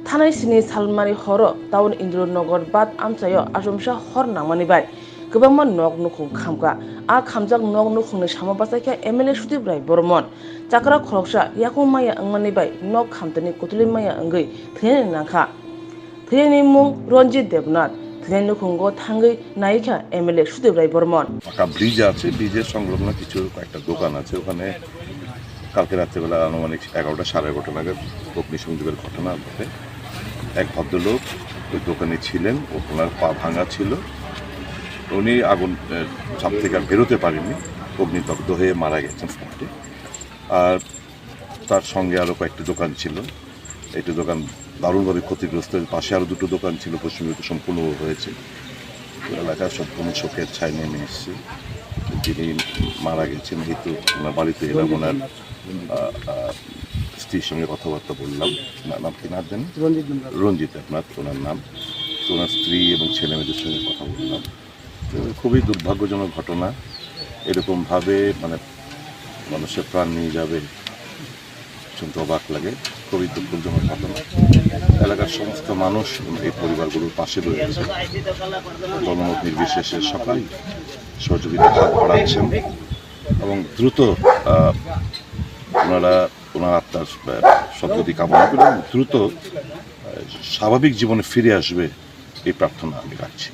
थानाय सिनि सालमारि हर टाउन इन्द्रनगर बाद आमचायो आसमसा हर नांमानि बाय गोबांमा नक नुखुं खामगा आ खामजाक नक नुखुंनि सामा बासायखा एमएलए सुदिब्राय बर्मन चाकरा खरकसा याकु माया अंगमानि बाय नक खामतनि कुतुलि माया अंगै थैनि नाखा थैनि मुं रंजित देवनाथ थैनि नुखुंगो थांगै नायिका एमएलए सुदिब्राय बर्मन পাকা ব্রিজ আছে, ব্রিজের সংলগ্ন কিছু কয়েকটা দোকান আছে। ওখানে কালকে রাত্রেবেলা আনুমানিক 11টা সাড়ে 11টা নাগাদ অগ্নিসংযোগের ঘটনা ঘটে। এক ভদ্রলোক ওই দোকানে ছিলেন, ওনার পা ভাঙা ছিল, উনি আগুন চাপ থেকে আর বেরোতে পারেননি, অগ্নিদগ্ধ হয়ে মারা গেছেন স্পটে। আর তার সঙ্গে আরও কয়েকটি দোকান ছিল, একটি দোকান দারুণভাবে ক্ষতিগ্রস্ত, পাশে আরও দুটো দোকান ছিল পশ্চিমবঙ্গ সম্পূর্ণ হয়েছে। এলাকার সম্পূর্ণ শোকের ছায় নেমে এসছে। যিনি মারা গেছেন যেহেতু ওনার বাড়িতে এলাম, ওনার স্ত্রীর সঙ্গে কথাবার্তা বললাম। নাম কি নাম জানেন? রঞ্জিত দেবনাথ ওনার নাম। তো ওনার স্ত্রী এবং ছেলে মেয়েদের সঙ্গে কথা বললাম। তো খুবই দুর্ভাগ্যজনক ঘটনা। এরকমভাবে মানুষের প্রাণ নিয়ে যাবে শুনতে অবাক লাগে। খুবই দুঃখজনক ঘটনা। এলাকার সমস্ত মানুষ এই পরিবারগুলোর পাশে রয়েছে, দলমত নির্বিশেষে সবাই সহযোগিতা হাত বাড়াচ্ছেন এবং দ্রুত ওনার আত্মার সদ্গতি কামনা করে দ্রুত স্বাভাবিক জীবনে ফিরে আসবে এই প্রার্থনা আমি রাখছি।